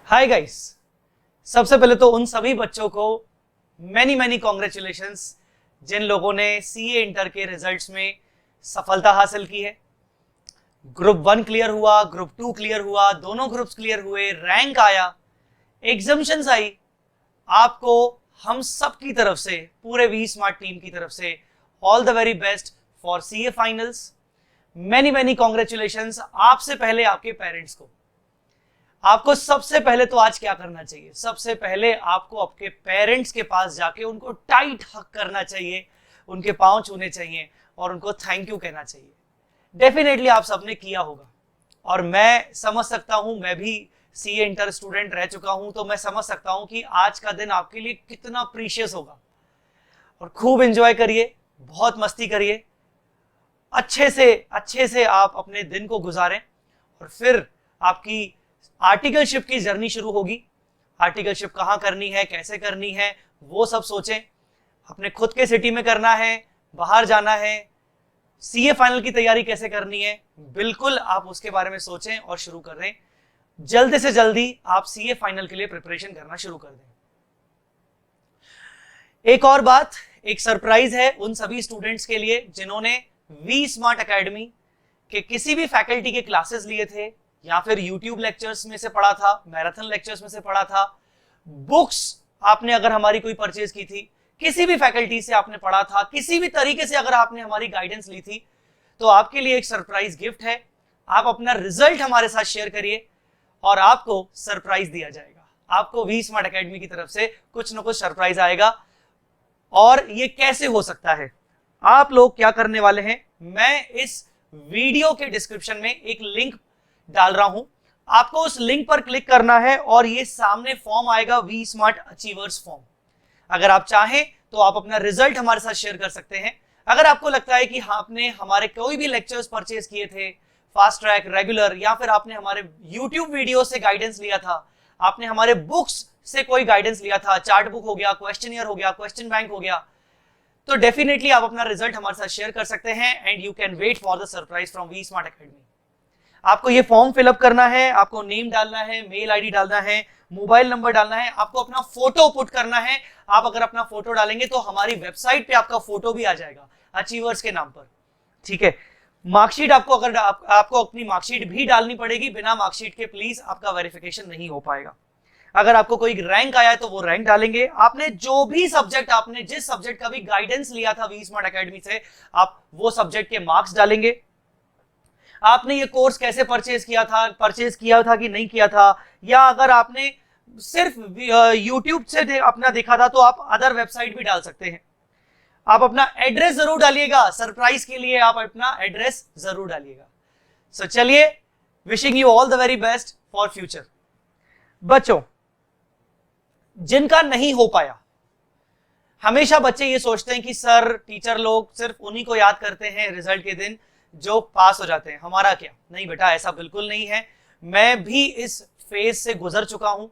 Hi guys, सबसे पहले तो उन सभी बच्चों को मैनी कॉन्ग्रेचुलेशंस जिन लोगों ने सीए इंटर के रिजल्ट्स में सफलता हासिल की है। ग्रुप 1 क्लियर हुआ, ग्रुप 2 क्लियर हुआ, दोनों ग्रुप्स क्लियर हुए, रैंक आया, एग्जामिशंस आई। आपको हम सब की तरफ से, पूरे वी स्मार्ट टीम की तरफ से all the very best for CA finals. Many congratulations. आपसे पहले आपके पेरेंट्स को, आपको सबसे पहले तो आज क्या करना चाहिए? सबसे पहले आपको आपके पेरेंट्स के पास जाके उनको टाइट हक करना चाहिए, उनके पांव छूने चाहिए और उनको थैंक यू कहना चाहिए। डेफिनेटली आप सबने किया होगा और मैं समझ सकता हूं, मैं भी सीए इंटर स्टूडेंट रह चुका हूं, तो मैं समझ सकता हूं कि आज का दिन आपके लिए कितना प्रीशियस होगा। और खूब एंजॉय करिए, बहुत मस्ती करिए, अच्छे से आप अपने दिन को गुजारें और फिर आपकी आर्टिकलशिप की जर्नी शुरू होगी। आर्टिकलशिप कहां करनी है, कैसे करनी है, वो सब सोचें। अपने खुद के सिटी में करना है, बाहर जाना है, सीए फाइनल की तैयारी कैसे करनी है, बिल्कुल आप उसके बारे में सोचें और शुरू कर दें। जल्दी से जल्दी आप सीए फाइनल के लिए प्रिपरेशन करना शुरू कर दें। एक और बात, एक सरप्राइज है उन सभी स्टूडेंट्स के लिए जिन्होंने वी स्मार्ट एकेडमी के किसी भी फैकल्टी के क्लासेस लिए थे या फिर यूट्यूब लेक्चर्स में से पढ़ा था, मैराथन लेक्चर्स में से पढ़ा था, बुक्स आपने अगर हमारी कोई परचेज की थी, किसी भी फैकल्टी से आपने पढ़ा था, किसी भी तरीके से अगर आपने हमारी गाइडेंस ली थी, तो आपके लिए एक सरप्राइज गिफ्ट है। आप अपना रिजल्ट हमारे साथ शेयर करिए और आपको सरप्राइज दिया जाएगा। आपको वी स्मार्ट एकेडमी की तरफ से कुछ ना कुछ सरप्राइज आएगा। और ये कैसे हो सकता है? आप लोग क्या करने वाले हैं, मैं इस वीडियो के डिस्क्रिप्शन में एक लिंक डाल रहा हूं, आपको उस लिंक पर क्लिक करना है और ये सामने फॉर्म आएगा, वी स्मार्ट अचीवर्स फॉर्म। अगर आप चाहें तो आप अपना रिजल्ट हमारे साथ शेयर कर सकते हैं। अगर आपको लगता है कि आपने हमारे कोई भी लेक्चर्स परचेज किए थे, फास्ट ट्रैक, रेगुलर, या फिर आपने हमारे यूट्यूब वीडियो से गाइडेंस लिया था, आपने हमारे बुक्स से कोई गाइडेंस लिया था, चार्ट बुक हो गया, क्वेश्चनियर हो गया, क्वेश्चन बैंक हो गया, तो डेफिनेटली आप अपना रिजल्ट हमारे साथ शेयर कर सकते हैं and you can wait for the surprise from V Smart Academy. आपको ये फॉर्म फिलअप करना है, आपको नेम डालना है, मेल आईडी डालना है, मोबाइल नंबर डालना है, आपको अपना फोटो पुट करना है। आप अगर अपना फोटो डालेंगे तो हमारी वेबसाइट पे आपका फोटो भी आ जाएगा अचीवर्स के नाम पर, ठीक है। मार्कशीट आपको, अगर आपको अपनी मार्कशीट भी डालनी पड़ेगी, बिना मार्कशीट के प्लीज आपका वेरिफिकेशन नहीं हो पाएगा। अगर आपको कोई रैंक आया है तो वो रैंक डालेंगे। आपने जो भी सब्जेक्ट, आपने जिस सब्जेक्ट का भी गाइडेंस लिया था वी स्मार्ट एकेडमी से, आप वो सब्जेक्ट के मार्क्स डालेंगे। आपने ये कोर्स कैसे परचेज किया था कि नहीं किया था, या अगर आपने सिर्फ यूट्यूब से अपना देखा था तो आप अदर वेबसाइट भी डाल सकते हैं। आप अपना एड्रेस जरूर डालिएगा, सरप्राइज के लिए आप अपना एड्रेस जरूर डालिएगा। सो चलिए, wishing you all the very best for future. बच्चों, जिनका नहीं हो पाया, हमेशा बच्चे ये सोचते हैं कि सर, टीचर लोग सिर्फ उन्हीं को याद करते हैं रिजल्ट के दिन जो पास हो जाते हैं, हमारा क्या? नहीं बेटा, ऐसा बिल्कुल नहीं है। मैं भी इस फेज से गुजर चुका हूं।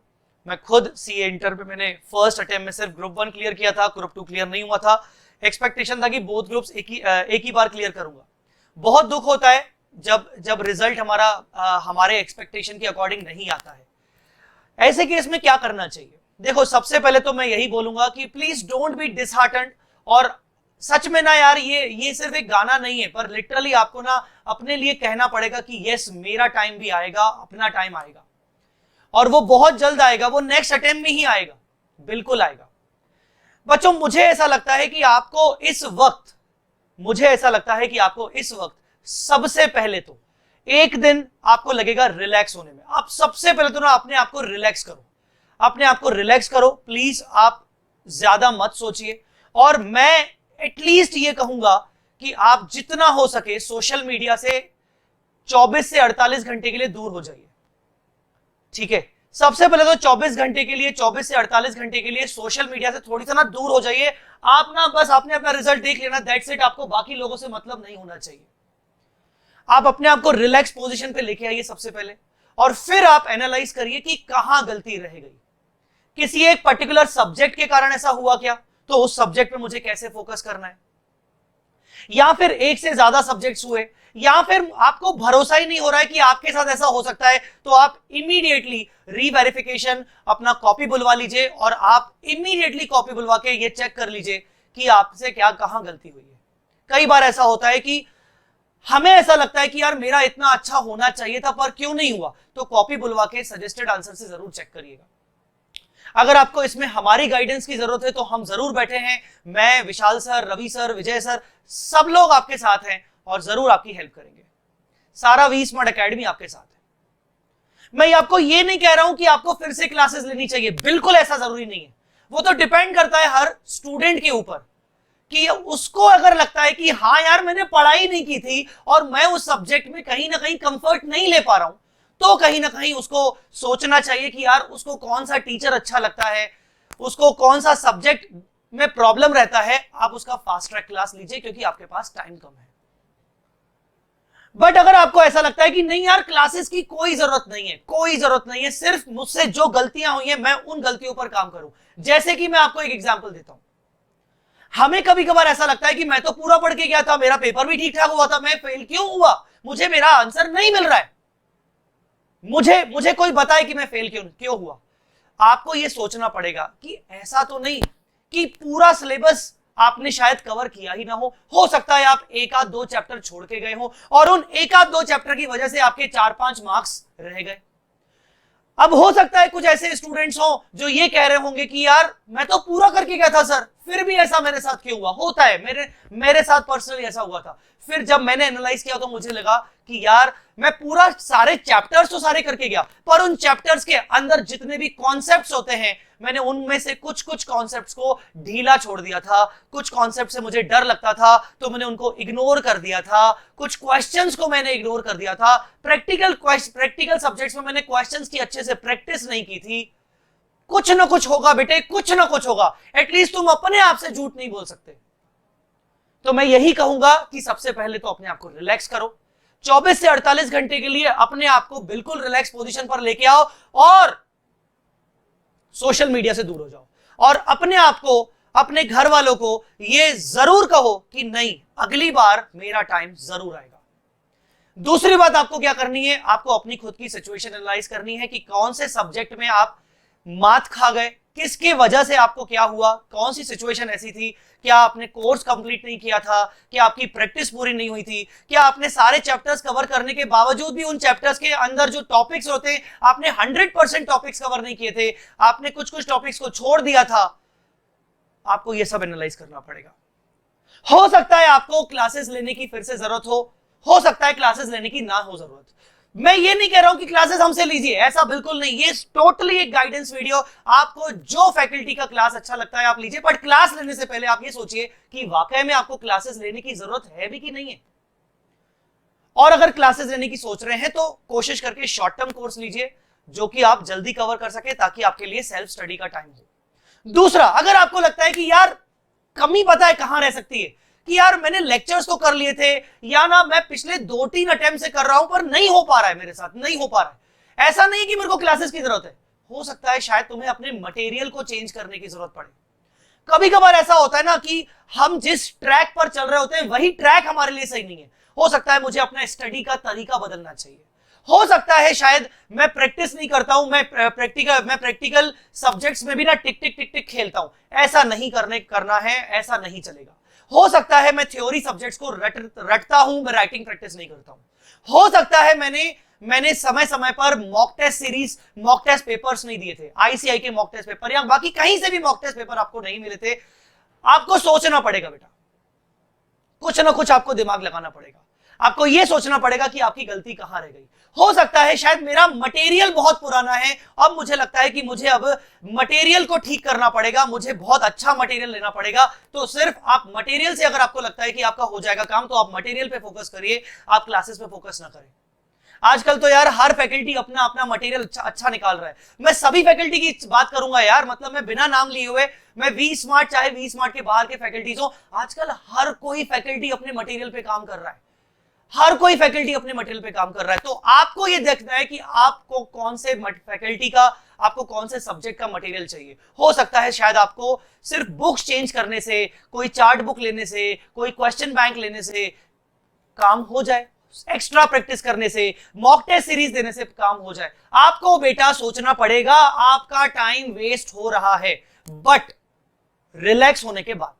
मैं खुद सीए इंटर पे मैंने फर्स्ट अटेम्प्ट में सिर्फ ग्रुप 1 क्लियर किया था, ग्रुप 2 क्लियर नहीं हुआ था। एक्सपेक्टेशन था कि बोथ ग्रुप्स एक ही बार क्लियर करूंगा। बहुत दुख होता है जब रिजल्ट हमारे एक्सपेक्टेशन के अकॉर्डिंग नहीं आता है। ऐसे केस में क्या करना चाहिए? देखो, सबसे पहले तो मैं यही बोलूंगा कि प्लीज डोंट बी डिसहार्टेंड। और सच में ना यार, ये सिर्फ एक गाना नहीं है, पर लिटरली आपको ना अपने लिए कहना पड़ेगा कि यस, मेरा टाइम भी आएगा, अपना टाइम आएगा और वो बहुत जल्द आएगा, वो नेक्स्ट अटेम्प्ट में ही आएगा, बिल्कुल आएगा। बच्चों, मुझे ऐसा लगता है कि आपको इस वक्त सबसे पहले तो एक दिन आपको लगेगा रिलैक्स होने में। आप सबसे पहले तो ना अपने आप को रिलैक्स करो, प्लीज। आप ज्यादा मत सोचिए और मैं एटलीस्ट ये कहूंगा कि आप जितना हो सके सोशल मीडिया से 24 से 48 घंटे के लिए दूर हो जाइए, ठीक है। सबसे पहले तो 24 से 48 घंटे के लिए सोशल मीडिया से थोड़ी सा ना दूर हो जाइए। आप ना बस आपने अपना रिजल्ट देख लेना, दैट्स इट। आपको बाकी लोगों से मतलब नहीं होना चाहिए। आप अपने आप को रिलैक्स पोजीशन पे लेके आइए सबसे पहले, और फिर आप एनालाइज करिए कि कहां गलती रह गई। किसी एक पर्टिकुलर सब्जेक्ट के कारण ऐसा हुआ क्या, तो उस सब्जेक्ट पे मुझे कैसे फोकस करना है, या फिर एक से ज्यादा सब्जेक्ट्स हुए, या फिर आपको भरोसा ही नहीं हो रहा है कि आपके साथ ऐसा हो सकता है, तो आप इमीडिएटली रीवेरिफिकेशन अपना कॉपी बुलवा लीजिए और आप इमीडिएटली कॉपी बुलवा के ये चेक कर लीजिए कि आपसे क्या कहां गलती हुई है। कई बार ऐसा होता है कि हमें ऐसा लगता है कि यार मेरा इतना अच्छा होना चाहिए था पर क्यों नहीं हुआ, तो कॉपी बुलवा के सजेस्टेड आंसर से जरूर चेक करिएगा। अगर आपको इसमें हमारी गाइडेंस की जरूरत है तो हम जरूर बैठे हैं, मैं, विशाल सर, रवि सर, विजय सर, सब लोग आपके साथ हैं और जरूर आपकी हेल्प करेंगे। सारा वी स्मार्ट एकेडमी आपके साथ है। मैं आपको ये नहीं कह रहा हूं कि आपको फिर से क्लासेस लेनी चाहिए, बिल्कुल ऐसा जरूरी नहीं है। वो तो डिपेंड करता है हर स्टूडेंट के ऊपर कि उसको अगर लगता है कि हाँ यार मैंने पढ़ाई नहीं की थी और मैं उस सब्जेक्ट में कहीं ना कहीं कंफर्ट नहीं ले पा रहा हूं, तो कहीं ना कहीं उसको सोचना चाहिए कि यार उसको कौन सा टीचर अच्छा लगता है, उसको कौन सा सब्जेक्ट में प्रॉब्लम रहता है, आप उसका फास्ट ट्रैक क्लास लीजिए क्योंकि आपके पास टाइम कम है। बट अगर आपको ऐसा लगता है कि नहीं यार क्लासेस की कोई जरूरत नहीं है, कोई जरूरत नहीं है, सिर्फ मुझसे जो गलतियां हुई हैं मैं उन गलतियों पर काम करूं। जैसे कि मैं आपको एक एग्जांपल देता हूं, हमें कभी कभार ऐसा लगता है कि मैं तो पूरा पढ़ के गया था, मेरा पेपर भी ठीक ठाक हुआ था, मैं फेल क्यों हुआ, मुझे मेरा आंसर नहीं मिल रहा है, मुझे कोई बताए कि मैं फेल क्यों हुआ। आपको यह सोचना पड़ेगा कि ऐसा तो नहीं कि पूरा सिलेबस आपने शायद कवर किया ही ना हो सकता है आप एक आध दो चैप्टर छोड़ के गए हो और उन एक आध दो चैप्टर की वजह से आपके 4-5 मार्क्स रह गए। अब हो सकता है कुछ ऐसे स्टूडेंट्स हो जो ये कह रहे होंगे कि यार मैं तो पूरा करके गया था सर, फिर भी ऐसा मेरे साथ क्यों हुआ। होता है, मेरे साथ पर्सनली ऐसा हुआ था। फिर जब मैंने एनालाइज किया तो मुझे लगा कि यार मैं पूरा सारे चैप्टर्स तो सारे करके गया, पर उन चैप्टर्स के अंदर जितने भी कॉन्सेप्ट्स होते हैं मैंने उनमें से कुछ कॉन्सेप्ट्स को ढीला छोड़ दिया था, कुछ कॉन्सेप्ट से मुझे डर लगता था तो मैंने उनको इग्नोर कर दिया था, कुछ क्वेश्चंस को मैंने इग्नोर कर दिया था, प्रैक्टिकल सब्जेक्ट्स में मैंने क्वेश्चंस की अच्छे से प्रैक्टिस नहीं की थी। कुछ ना कुछ होगा बेटे, कुछ ना कुछ होगा, एटलीस्ट तुम अपने आप से झूठ नहीं बोल सकते। तो मैं यही कहूंगा कि सबसे पहले तो अपने आप को रिलैक्स करो, 24 से 48 घंटे के लिए अपने आप को बिल्कुल रिलैक्स पोजीशन पर लेके आओ और सोशल मीडिया से दूर हो जाओ और अपने आप को, अपने घर वालों को यह जरूर कहो कि नहीं, अगली बार मेरा टाइम जरूर आएगा। दूसरी बात आपको क्या करनी है, आपको अपनी खुद की सिचुएशन एनालाइज करनी है कि कौन से सब्जेक्ट में आप मात खा गए, किसके वजह से आपको क्या हुआ, कौन सी सिचुएशन ऐसी थी, क्या आपने कोर्स कंप्लीट नहीं किया था, क्या आपकी प्रैक्टिस पूरी नहीं हुई थी, क्या आपने सारे चैप्टर्स कवर करने के बावजूद भी उन चैप्टर्स के अंदर जो टॉपिक्स होते हैं आपने 100% टॉपिक्स कवर नहीं किए थे, आपने कुछ टॉपिक्स को छोड़ दिया था। आपको यह सब एनालाइज करना पड़ेगा। हो सकता है आपको क्लासेस लेने की फिर से जरूरत हो सकता है क्लासेस लेने की ना हो जरूरत। मैं ये नहीं कह रहा हूं कि क्लासेस हमसे लीजिए, ऐसा बिल्कुल नहीं, ये टोटली एक गाइडेंस वीडियो। आपको जो फैकल्टी का क्लास अच्छा लगता है आप लीजिए, बट क्लास लेने से पहले आप ये सोचिए कि वाकई में आपको क्लासेस लेने की जरूरत है भी कि नहीं है। और अगर क्लासेस लेने की सोच रहे हैं तो कोशिश करके शॉर्ट टर्म कोर्स लीजिए जो कि आप जल्दी कवर कर सके ताकि आपके लिए सेल्फ स्टडी का टाइम हो। दूसरा, अगर आपको लगता है कि यार कमी पता है कहां रह सकती है कि यार मैंने लेक्चर्स तो कर लिए थे या ना मैं पिछले 2-3 अटेम्प्ट से कर रहा हूं पर नहीं हो पा रहा है, मेरे साथ नहीं हो पा रहा है। ऐसा नहीं कि मेरे को क्लासेस की जरूरत है, हो सकता है शायद तुम्हें अपने मटेरियल को चेंज करने की जरूरत पड़े। कभी कभार ऐसा होता है ना कि हम जिस ट्रैक पर चल रहे होते हैं वही ट्रैक हमारे लिए सही नहीं है। हो सकता है मुझे अपना स्टडी का तरीका बदलना चाहिए, हो सकता है शायद मैं प्रैक्टिस नहीं करता हूं, मैं प्रैक्टिकल सब्जेक्ट्स में भी ना टिक टिक टिक टिक खेलता हूं। ऐसा नहीं करना है, ऐसा नहीं चलेगा। हो सकता है मैं थ्योरी सब्जेक्ट्स को रटता हूं, मैं राइटिंग प्रैक्टिस नहीं करता हूं। हो सकता है मैंने समय समय पर mock test series, mock test papers नहीं दिए थे, आईसीआई के मॉक टेस्ट पेपर या बाकी कहीं से भी मॉक टेस्ट पेपर आपको नहीं मिले थे। आपको सोचना पड़ेगा बेटा, कुछ ना कुछ आपको दिमाग लगाना पड़ेगा। आपको यह सोचना पड़ेगा कि आपकी गलती कहां रह गई। हो सकता है शायद मेरा मटेरियल बहुत पुराना है, अब मुझे लगता है कि मुझे अब मटेरियल को ठीक करना पड़ेगा, मुझे बहुत अच्छा मटेरियल लेना पड़ेगा। तो सिर्फ आप मटेरियल से अगर आपको लगता है कि आपका हो जाएगा काम तो आप मटेरियल पे फोकस करिए, आप क्लासेस पे फोकस ना करें। आजकल तो यार हर फैकल्टी अपना अपना मटेरियल अच्छा निकाल रहा है। मैं सभी फैकल्टी की बात करूंगा यार, मतलब मैं बिना नाम लिए हुए, मैं वी स्मार्ट चाहे वी स्मार्ट के बाहर के फैकल्टीज हो, आजकल हर कोई फैकल्टी अपने मटेरियल पे काम कर रहा है, हर कोई फैकल्टी अपने मटेरियल पे काम कर रहा है। तो आपको यह देखना है कि आपको कौन से फैकल्टी का, आपको कौन से सब्जेक्ट का मटेरियल चाहिए। हो सकता है शायद आपको सिर्फ बुक्स चेंज करने से, कोई चार्ट बुक लेने से, कोई क्वेश्चन बैंक लेने से काम हो जाए, एक्स्ट्रा प्रैक्टिस करने से, मॉक टेस्ट सीरीज देने से काम हो जाए। आपको बेटा सोचना पड़ेगा, आपका टाइम वेस्ट हो रहा है, बट रिलैक्स होने के बाद,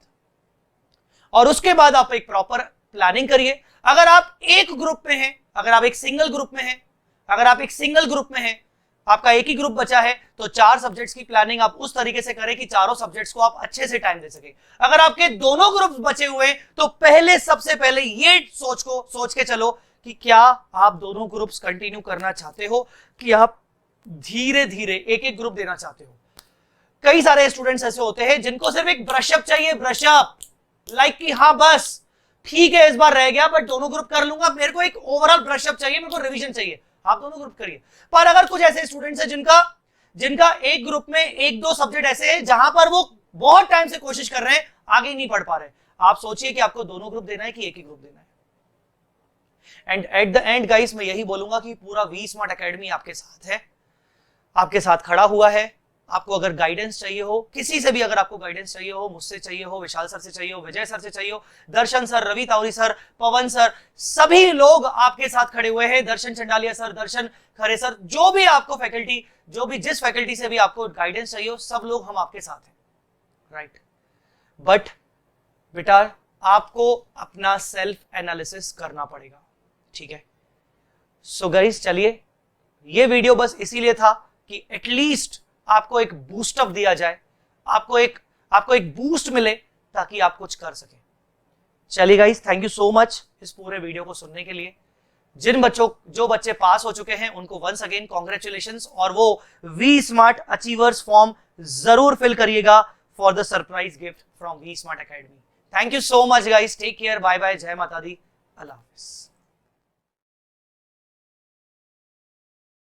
और उसके बाद आप एक प्रॉपर प्लानिंग करिए। अगर आप एक ग्रुप में हैं, अगर आप एक सिंगल ग्रुप में हैं, अगर आप एक सिंगल ग्रुप में हैं, आपका एक ही ग्रुप बचा है, तो 4 सब्जेक्ट्स की प्लानिंग आप उस तरीके से करें कि चारों सब्जेक्ट्स को आप अच्छे से टाइम दे सके। अगर आपके दोनों ग्रुप्स बचे हुए हैं, तो पहले सबसे पहले ये सोच के चलो कि क्या आप दोनों ग्रुप्स कंटिन्यू करना चाहते हो, कि आप धीरे धीरे एक एक ग्रुप देना चाहते हो। कई सारे स्टूडेंट्स ऐसे होते हैं जिनको सिर्फ एक ब्रशअप चाहिए, ब्रशअप, लाइक कि हाँ बस ठीक है इस बार रह गया बट दोनों ग्रुप कर लूंगा, मेरे को एक ओवरऑल ब्रशअप चाहिए, मेरे को रिवीजन चाहिए। आप दोनों ग्रुप करिए। पर अगर कुछ ऐसे स्टूडेंट्स हैं जिनका एक ग्रुप में 1-2 सब्जेक्ट ऐसे हैं जहां पर वो बहुत टाइम से कोशिश कर रहे हैं, आगे नहीं पढ़ पा रहे, आप सोचिए कि आपको दोनों ग्रुप देना है कि एक ही ग्रुप देना है। And at the end guys, मैं यही बोलूंगा कि पूरा वी स्मार्ट एकेडमी आपके साथ है, आपके साथ खड़ा हुआ है। आपको अगर गाइडेंस चाहिए हो, किसी से भी अगर आपको गाइडेंस चाहिए हो, मुझसे चाहिए हो, विशाल सर से चाहिए हो, विजय सर से चाहिए हो, दर्शन सर, रवि तावरी सर, पवन सर, सभी लोग आपके साथ खड़े हुए हैं। दर्शन चंडालिया सर, दर्शन खरे सर, जो भी आपको फैकल्टी, जो भी जिस फैकल्टी से भी आपको गाइडेंस चाहिए हो, सब लोग हम आपके साथ हैं, राइट। बट बेटा आपको अपना सेल्फ एनालिसिस करना पड़ेगा, ठीक है। सो गाइस, चलिए, ये वीडियो बस इसीलिए था कि एटलीस्ट आपको एक बूस्टअप दिया जाए, आपको एक बूस्ट मिले ताकि आप कुछ कर सके। चलिए guys, thank you so much इस पूरे वीडियो को सुनने के लिए। जो बच्चे पास हो चुके हैं उनको वंस अगेन कॉन्ग्रेचुलेशंस, और वो वी स्मार्ट अचीवर्स फॉर्म जरूर फिल करिएगा for the surprise gift from V Smart Academy. Thank you so much guys, take care, bye bye, जय माता दी, अल्लाह हाफिज।